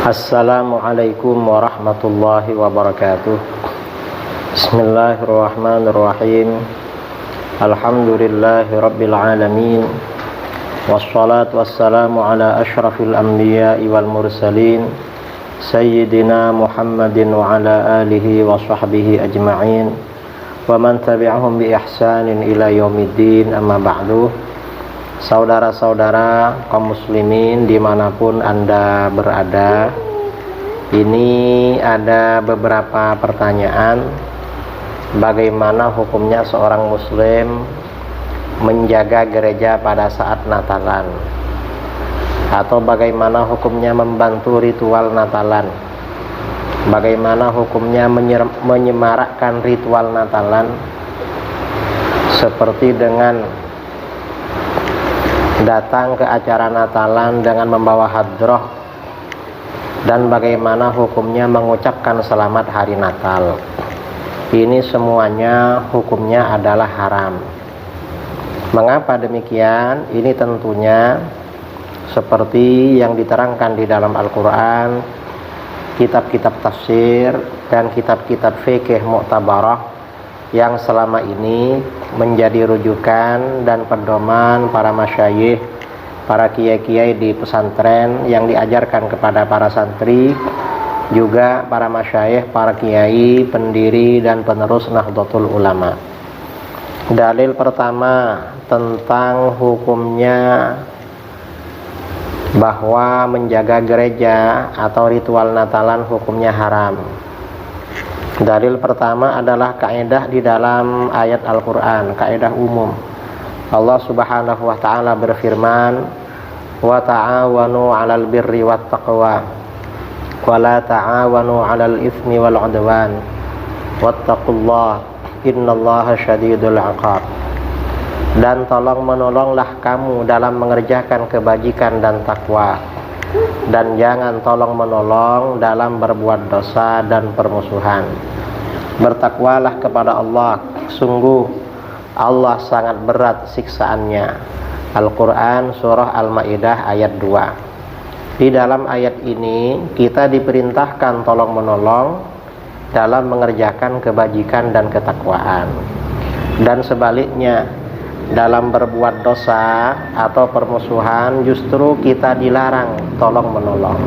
Assalamualaikum warahmatullahi wabarakatuh. Bismillahirrahmanirrahim. Alhamdulillahi rabbil alamin. Wassalatu wassalamu ala ashrafil anbiya'i wal mursalin Sayyidina Muhammadin wa ala alihi wa sahbihi ajma'in wa man tabi'ahum bi ihsanin ila yaumiddin, amma ba'du. Saudara-saudara kaum muslimin dimanapun Anda berada, ini ada beberapa pertanyaan. Bagaimana hukumnya seorang muslim menjaga gereja pada saat Natalan, atau bagaimana hukumnya membantu ritual Natalan, bagaimana hukumnya menyemarakkan ritual Natalan, seperti dengan datang ke acara Natalan dengan membawa hadroh, dan bagaimana hukumnya mengucapkan selamat hari Natal. Ini semuanya hukumnya adalah haram. Mengapa demikian? Ini tentunya seperti yang diterangkan di dalam Al-Quran, kitab-kitab tafsir, dan kitab-kitab fikih mu'tabarah yang selama ini menjadi rujukan dan pedoman para masyayikh, para kiai-kiai di pesantren yang diajarkan kepada para santri, juga para masyayikh, para kiai, pendiri dan penerus Nahdlatul Ulama. Dalil pertama tentang hukumnya bahwa menjaga gereja atau ritual Natalan hukumnya haram. Dalil pertama adalah kaidah di dalam ayat Al-Quran, kaidah umum. Allah subhanahu wa ta'ala berfirman, wa ta'awanu 'alal birri wat taqwa wa la ta'awanu 'alal itsmi wal 'udwan wattaqullaha innallaha syadidul 'iqab. Dan tolong menolonglah kamu dalam mengerjakan kebajikan dan takwa, dan jangan tolong menolong dalam berbuat dosa dan permusuhan. Bertakwalah kepada Allah, sungguh Allah sangat berat siksaannya. Al-Quran surah Al-Ma'idah ayat 2. Di dalam ayat ini kita diperintahkan tolong menolong dalam mengerjakan kebajikan dan ketakwaan, dan sebaliknya dalam berbuat dosa atau permusuhan justru kita dilarang tolong menolong.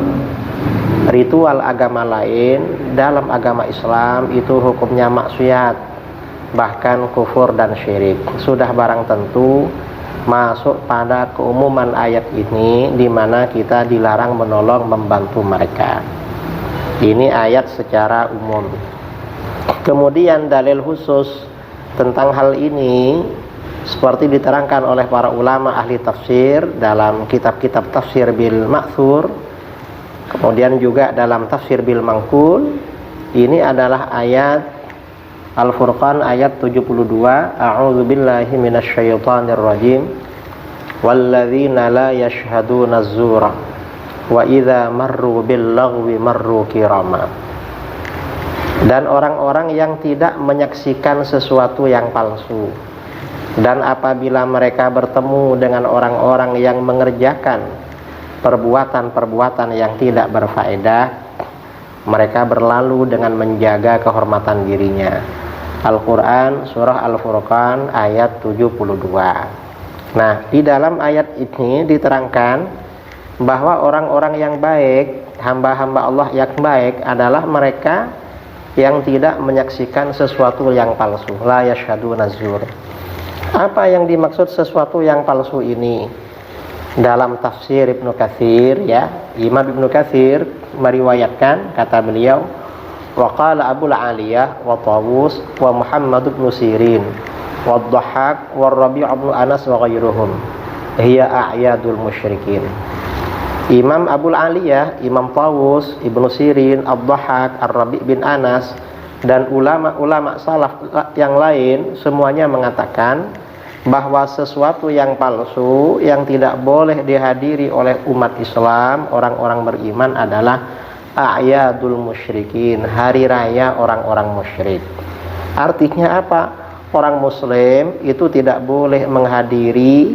Ritual agama lain dalam agama Islam itu hukumnya maksiat, bahkan kufur dan syirik. Sudah barang tentu masuk pada keumuman ayat ini, di mana kita dilarang menolong, membantu mereka. Ini ayat secara umum. Kemudian dalil khusus tentang hal ini seperti diterangkan oleh para ulama ahli tafsir dalam kitab-kitab tafsir bil ma'thur, kemudian juga dalam tafsir bil mangkul. Ini adalah ayat Al-Furqan ayat 72, a'udzu billahi minasyaitonir rajim, walladzina la yashhaduna az-zura wa idza marru bil lagwi marru kirama. Dan orang-orang yang tidak menyaksikan sesuatu yang palsu, dan apabila mereka bertemu dengan orang-orang yang mengerjakan perbuatan-perbuatan yang tidak berfaedah, mereka berlalu dengan menjaga kehormatan dirinya. Al-Quran surah Al-Furqan ayat 72. Nah, di dalam ayat ini diterangkan bahwa orang-orang yang baik, hamba-hamba Allah yang baik adalah mereka yang tidak menyaksikan sesuatu yang palsu. La yashhaduna az-zur. Apa yang dimaksud sesuatu yang palsu ini? Dalam tafsir Ibnu Katsir, ya, Imam Ibnu Katsir meriwayatkan, kata beliau, wa qala Abul Aliyah wa Tawus wa Muhammad ibn Sirin wa Dhahhak wa Rabi' ibn Anas wa ghairuhum hiya a'yadul musyrikin. Imam Abul Aliyah, Imam Tawus, Ibnu Sirin, Ad-Dhahhak, Ar-Rabi' bin Anas, dan ulama-ulama salaf yang lain semuanya mengatakan bahwa sesuatu yang palsu yang tidak boleh dihadiri oleh umat Islam, orang-orang beriman, adalah a'yadul musyrikin, hari raya orang-orang musyrik. Artinya apa? Orang muslim itu tidak boleh menghadiri,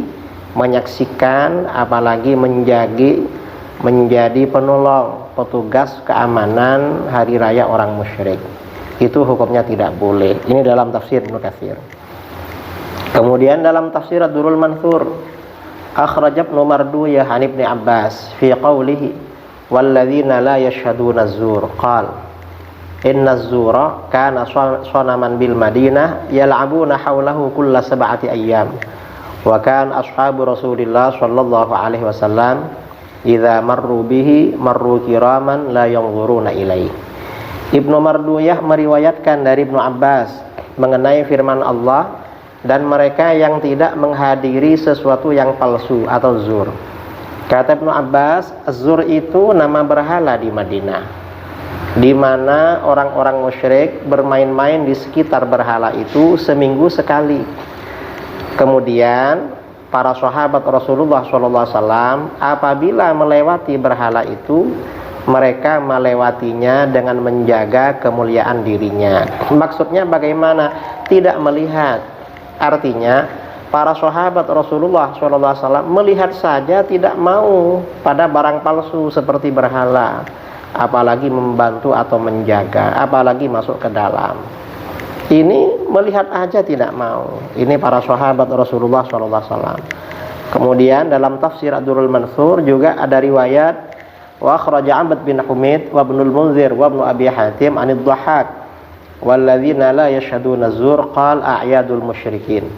menyaksikan, apalagi menjadi penolong, petugas keamanan hari raya orang musyrik. Itu hukumnya tidak boleh. Ini dalam tafsir Ibnu Katsir. Kemudian dalam tafsir Ad-Durrul Mansur, akhraj Ibnu Marduyah an Ibnu Abbas fi qawlihi walladzina la yashhaduna az-zur qala inna az-zura kana sanaman bil Madinah yal'abuna hawlahu kulla sab'ati ayyam wa kana ashabu Rasulillah sallallahu alaihi wasallam idza marru bihi marru kiraman la yanzuruna ilaihi. Ibnu Marduyah meriwayatkan dari Ibnu Abbas mengenai firman Allah, dan mereka yang tidak menghadiri sesuatu yang palsu atau zur. Kata Ibnu Abbas, zur itu nama berhala di Madinah, di mana orang-orang musyrik bermain-main di sekitar berhala itu seminggu sekali. Kemudian para sahabat Rasulullah SAW apabila melewati berhala itu, mereka melewatinya dengan menjaga kemuliaan dirinya. Maksudnya bagaimana? Tidak melihat. Artinya para sahabat Rasulullah SAW melihat saja tidak mau pada barang palsu seperti berhala, apalagi membantu atau menjaga, apalagi masuk ke dalam. Ini melihat aja tidak mau. Ini para sahabat Rasulullah SAW. Kemudian dalam tafsir Ad-Durrul Mansur juga ada riwayat wa akhraja Abd bin Humaid wa Ibnul Munzir wa Ibnu Abi Hatim anid Dhahhak walladzina la yashhaduna az-zur qal a'yadul musyrikin.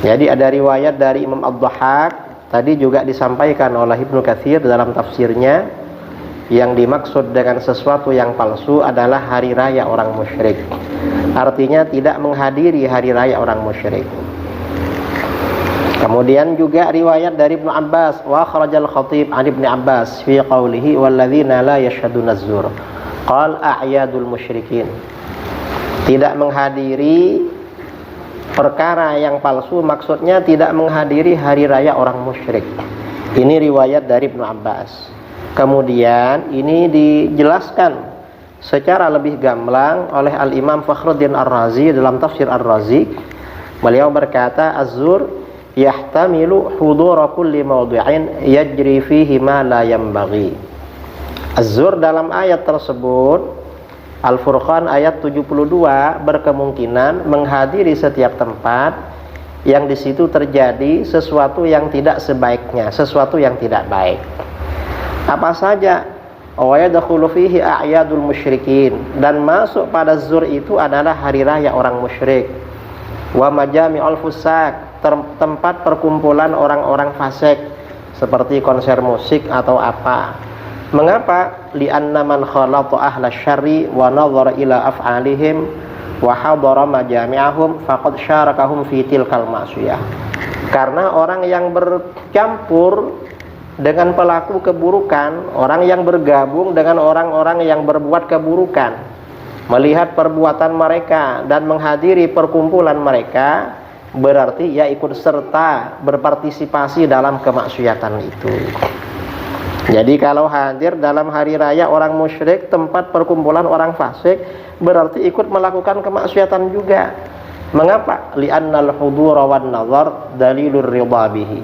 Jadi ada riwayat dari Imam Ad-Dhahhak, tadi juga disampaikan oleh Ibnu Katsir dalam tafsirnya, yang dimaksud dengan sesuatu yang palsu adalah hari raya orang musyrik. Artinya tidak menghadiri hari raya orang musyrik. Kemudian juga riwayat dari Ibnu Abbas wa akhrajal Khatib an Ibnu Abbas fi qawlihi walladzina la yashhaduna az-zur qal a'yadul musyrikin. Tidak menghadiri perkara yang palsu maksudnya tidak menghadiri hari raya orang musyrik. Ini riwayat dari Ibnu Abbas. Kemudian ini dijelaskan secara lebih gamblang oleh Al-Imam Fakhruddin Ar-Razi dalam tafsir Ar-Razi. Beliau berkata, az-zur yahtamilu hudura kulli mawdi'in yajri fihi ma la yanbaghi. Az-zur dalam ayat tersebut Al-Furqan ayat 72 berkemungkinan menghadiri setiap tempat yang di situ terjadi sesuatu yang tidak sebaiknya, sesuatu yang tidak baik. Apa saja? Wa yadkhulu fihi a'yadul musyrikin, dan masuk pada zur itu adalah hari raya orang musyrik. Wa majami'ul fusaq, tempat perkumpulan orang-orang fasik seperti konser musik atau apa. Mengapa? Li'anna man khalata ahla syarri wa nadhara ila af'alihim wa hadara majami'ahum faqad syarakahum fi tilkal ma'siyah. Karena orang yang bercampur dengan pelaku keburukan, orang yang bergabung dengan orang-orang yang berbuat keburukan, melihat perbuatan mereka dan menghadiri perkumpulan mereka, berarti ia ikut serta berpartisipasi dalam kemaksiatan itu. Jadi kalau hadir dalam hari raya orang musyrik, tempat perkumpulan orang fasik, berarti ikut melakukan kemaksiatan juga. Mengapa? Li'annal hudura wan nazar dalilur ridha bihi.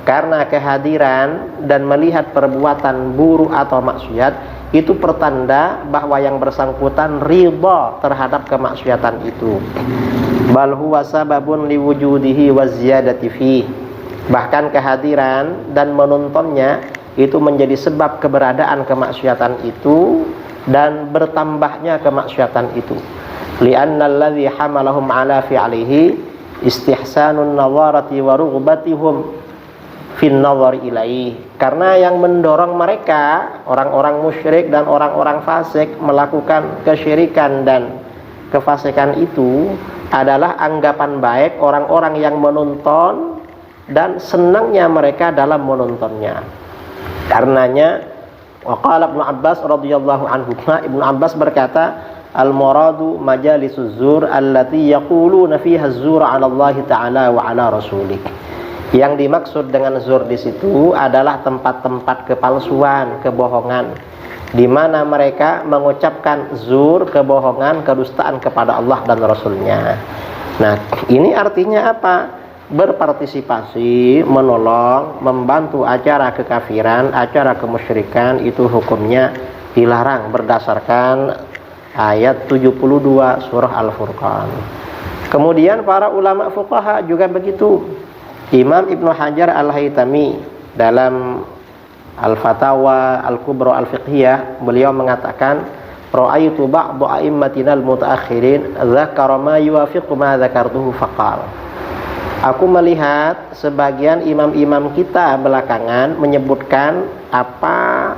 Karena kehadiran dan melihat perbuatan buruk atau maksiat itu pertanda bahwa yang bersangkutan ridha terhadap kemaksiatan itu. Bal huwa sababun liwujudihi wa ziyadati fihi. Bahkan kehadiran dan menontonnya itu menjadi sebab keberadaan kemaksiatan itu dan bertambahnya kemaksiatan itu. Li'anna alladhi hamalahum ala fi'lihi istihsanun nawarati wa rughbatihum fin nazar ilaih. Karena yang mendorong mereka, orang-orang musyrik dan orang-orang fasik, melakukan kesyirikan dan kefasikan itu adalah anggapan baik orang-orang yang menonton dan senangnya mereka dalam menontonnya. Karenanya waqala Ibnu Abbas radhiyallahu anhu, Ibnu Abbas berkata, al-muradu majalisuz zur allati yaquluna fiha az-zura 'ala Allah ta'ala wa 'ala rasulih. Yang dimaksud dengan zur di situ adalah tempat-tempat kepalsuan, kebohongan, di mana mereka mengucapkan zur, kebohongan, kedustaan kepada Allah dan Rasulnya. Nah, ini artinya apa? berpartisipasi, menolong, membantu acara kekafiran, acara kemusyrikan, itu hukumnya dilarang berdasarkan ayat 72 surah Al-Furqan. Kemudian para ulama fuqaha juga begitu. Imam Ibnu Hajar Al-Haytami dalam Al-Fatawa Al-Kubra Al-Fiqhiyah, beliau mengatakan, ra'aitu ba'du a'immatinal mutaakhirin dzakara ma yuwafiqu ma dzakartuhu faqal. Aku melihat sebagian imam-imam kita belakangan menyebutkan apa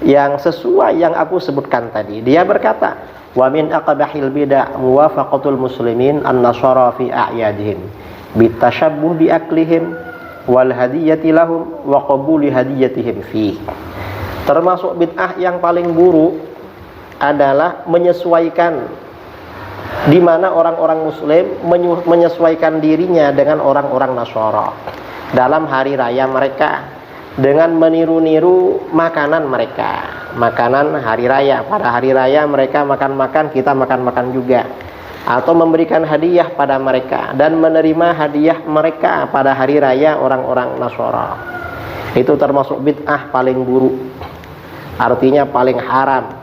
yang sesuai yang aku sebutkan tadi. Dia berkata, wa min aqbahil bid'ah muwafaqatul muslimin an-nasara fi a'yadihim bitashabbuh bi aklihim wal hadiyati lahum wa qabuli hadiyatihim fi. Termasuk bid'ah yang paling buruk adalah menyesuaikan, di mana orang-orang muslim menyesuaikan dirinya dengan orang-orang Nasara dalam hari raya mereka, dengan meniru-niru makanan mereka, makanan hari raya. Pada hari raya mereka makan-makan, kita makan-makan juga, atau memberikan hadiah pada mereka dan menerima hadiah mereka pada hari raya orang-orang Nasara. Itu termasuk bid'ah paling buruk, artinya paling haram.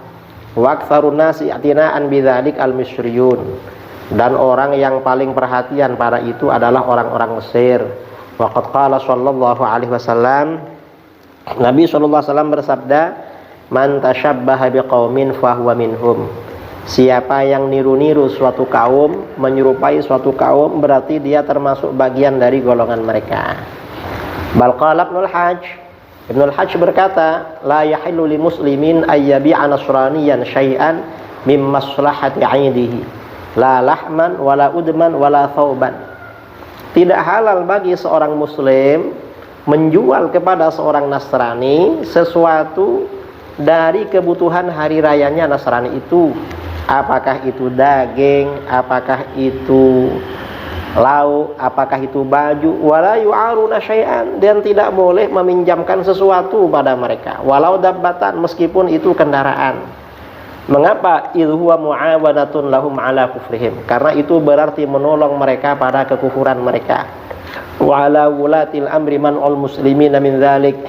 Waqtsarun nasi i'tina'an bidzalik al-misriyun, dan orang yang paling perhatian pada itu adalah orang-orang Mesir. Waqad qala sallallahu alaihi wasallam, Nabi sallallahu alaihi wasallam bersabda, man tashabbaha biqaumin fahuwa minhum. Siapa yang niru-niru suatu kaum, menyerupai suatu kaum, berarti dia termasuk bagian dari golongan mereka. Bal qala Ibnul Hajj, Ibnul Hajj berkata, la yahillu li muslimin ayyabi'a nasraniyan syai'an mim maslahati 'aidihi la lahman wala udman wala thawban. Tidak halal bagi seorang muslim menjual kepada seorang Nasrani sesuatu dari kebutuhan hari rayanya Nasrani itu, apakah itu daging, apakah itu lauk, apakah itu baju, wala yu'aruna syai'an, dan tidak boleh meminjamkan sesuatu pada mereka, walau dabbatan, meskipun itu kendaraan. Mengapa? Idh huwa mu'awadatun lahum ala kufrihim, karena itu berarti menolong mereka pada kekufuran mereka. Wa ala wulatil amri man'ul muslimina min dzalik,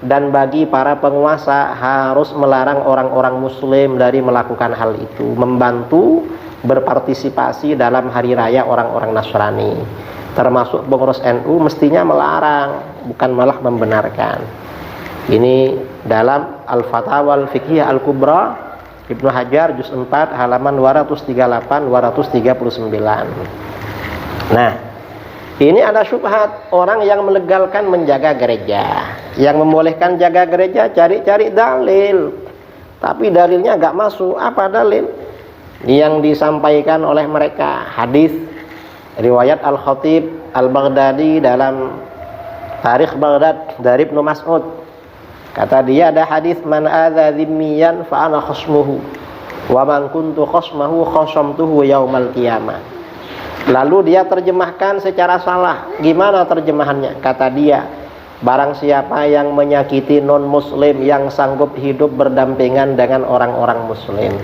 dan bagi para penguasa harus melarang orang-orang muslim dari melakukan hal itu, membantu berpartisipasi dalam hari raya orang-orang Nasrani. Termasuk pengurus NU mestinya melarang, bukan malah membenarkan. Ini dalam Al-Fatawa Al-Fiqhiyah Al-Kubra Ibnu Hajar juz 4 halaman 238-239. Nah, ini ada syubhat orang yang melegalkan menjaga gereja, yang membolehkan jaga gereja, cari-cari dalil, tapi dalilnya gak masuk. Apa dalil yang disampaikan oleh mereka? Hadis riwayat Al-Khatib Al-Baghdadi dalam Tarikh Baghdad dari Ibnu Mas'ud. Kata dia, ada hadis, man adza dzimmiyan fa ana khasmuhu wa man kuntu khasmahu khasamtuhu yaumal qiyamah. Lalu dia terjemahkan secara salah. Gimana terjemahannya? Kata dia, barang siapa yang menyakiti non muslim yang sanggup hidup berdampingan dengan orang-orang muslim.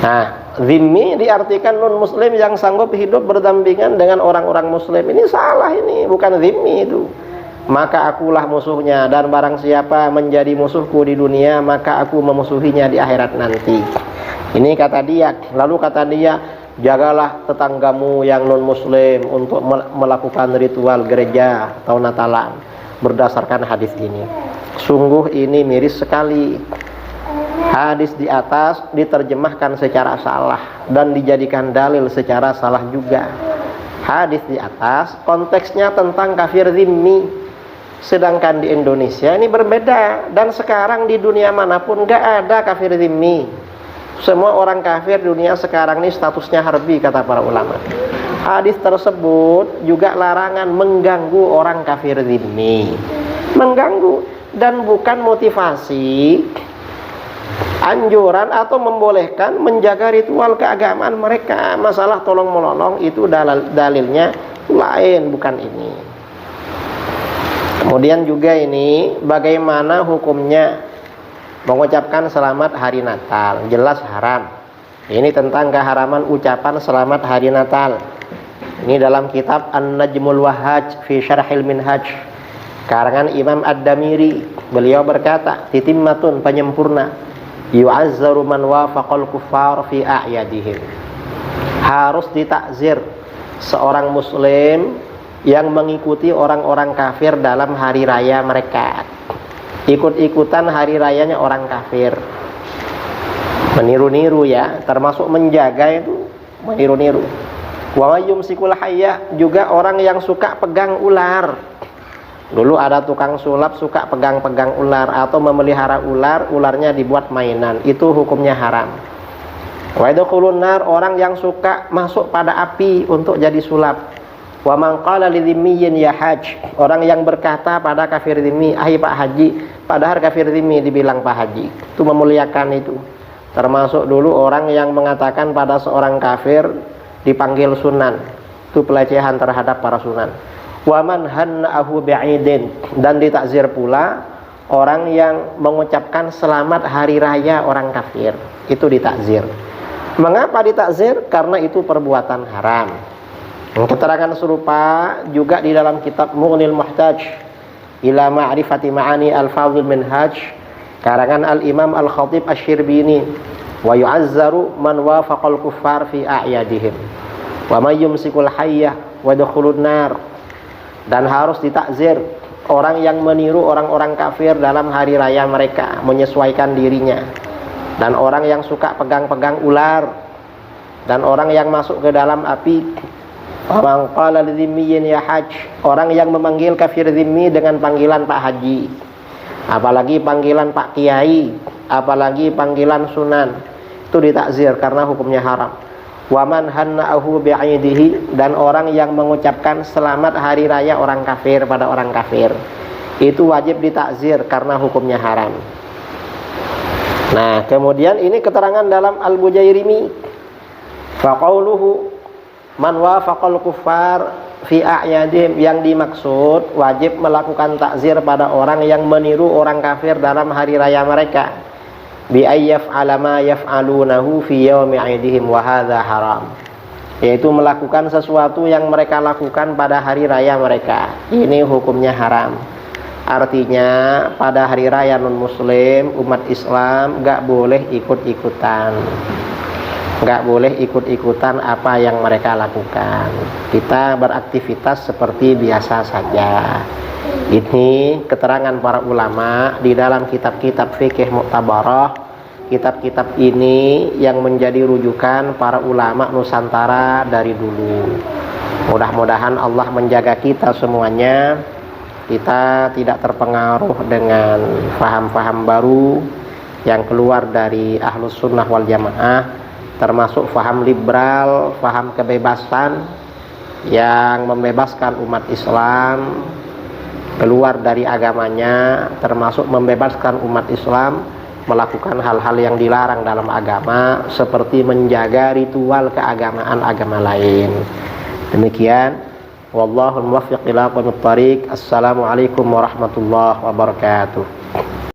Nah, zimmi diartikan non muslim yang sanggup hidup berdampingan dengan orang-orang muslim. Ini salah, ini bukan zimmi itu. Maka akulah musuhnya, dan barang siapa menjadi musuhku di dunia, maka aku memusuhinya di akhirat nanti. Ini kata dia. Lalu kata dia, jagalah tetanggamu yang non muslim untuk melakukan ritual gereja atau Natalan berdasarkan hadis ini. Sungguh ini miris sekali. Hadis di atas diterjemahkan secara salah dan dijadikan dalil secara salah juga. Hadis di atas konteksnya tentang kafir zimmi, sedangkan di Indonesia ini berbeda. Dan sekarang di dunia manapun gak ada kafir zimmi. Semua orang kafir dunia sekarang ini statusnya harbi, kata para ulama. Hadis tersebut juga larangan mengganggu orang kafir zimmi, mengganggu, dan bukan motivasi anjuran atau membolehkan menjaga ritual keagamaan mereka. Masalah tolong menolong itu dalilnya lain, bukan ini. Kemudian juga ini, bagaimana hukumnya mengucapkan selamat hari Natal? Jelas haram. Ini tentang keharaman ucapan selamat hari Natal. Ini dalam kitab An-Najmul Wahhaj fi Syarhil Minhaj karangan Imam Ad-Damiri. Beliau berkata, titimmatun, penyempurna, yu'azzaru man wafaqal kuffar fi a'yadihim. Harus ditakzir seorang muslim yang mengikuti orang-orang kafir dalam hari raya mereka. Ikut-ikutan hari rayanya orang kafir, meniru-niru ya, termasuk menjaga itu meniru-niru. Wa yumsikul hayyah, juga orang yang suka pegang ular. Dulu ada tukang sulap suka pegang-pegang ular atau memelihara ular, ularnya dibuat mainan, itu hukumnya haram. Wa yadkhulun nar, orang yang suka masuk pada api untuk jadi sulap. Wa man qala lidzimmiyin ya haj, orang yang berkata pada kafir dzimmi, "Hai Pak Haji," padahal kafir dzimmi dibilang Pak Haji. Itu memuliakan itu. Termasuk dulu orang yang mengatakan pada seorang kafir dipanggil sunan, itu pelecehan terhadap para sunan. Wa man hanna'ahu bi'idin, dan ditakzir pula orang yang mengucapkan selamat hari raya orang kafir, itu ditakzir. Mengapa ditakzir? Karena itu perbuatan haram. Keterangan serupa juga di dalam kitab Mughnil Muhtaj ila ma'rifati ma'ani al-fadhil minhaj karangan al-Imam Al-Khatib Asy-Syirbini. Wa yu'azzaru man wafaqal kuffar fi a'yadihim wa may yumsikul hayyah wa yadkhulun nar, dan harus ditakzir orang yang meniru orang-orang kafir dalam hari raya mereka, menyesuaikan dirinya, dan orang yang suka pegang-pegang ular, dan orang yang masuk ke dalam api. Orang qala lidzimmiyin ya haj, orang yang memanggil kafir dzimmi dengan panggilan Pak Haji, apalagi panggilan Pak Kiai, apalagi panggilan sunan, itu ditakzir karena hukumnya haram. Wa man hanna'ahu bi'idihi, dan orang yang mengucapkan selamat hari raya orang kafir pada orang kafir, itu wajib ditakzir karena hukumnya haram. Nah, kemudian ini keterangan dalam Al-Bujairimi, fa qauluhu man wafaqal kuffar fi a'yadihim, yang dimaksud wajib melakukan takzir pada orang yang meniru orang kafir dalam hari raya mereka, bi ayyaf'ala ma yaf'alunahu fi yaumi 'idihim wa hadza haram, yaitu melakukan sesuatu yang mereka lakukan pada hari raya mereka, ini hukumnya haram. Artinya pada hari raya non muslim, umat Islam gak boleh ikut-ikutan, gak boleh ikut-ikutan apa yang mereka lakukan. Kita beraktivitas seperti biasa saja. Ini keterangan para ulama di dalam kitab-kitab fikih mu'tabarah. Kitab-kitab ini yang menjadi rujukan para ulama Nusantara dari dulu. Mudah-mudahan Allah menjaga kita semuanya, kita tidak terpengaruh dengan faham-faham baru yang keluar dari Ahlus Sunnah wal Jamaah, termasuk faham liberal, faham kebebasan yang membebaskan umat Islam keluar dari agamanya, termasuk membebaskan umat Islam melakukan hal-hal yang dilarang dalam agama, seperti menjaga ritual keagamaan agama lain. Demikian, wallahul muwaffiq ila aqwamit thariq. Assalamualaikum warahmatullahi wabarakatuh.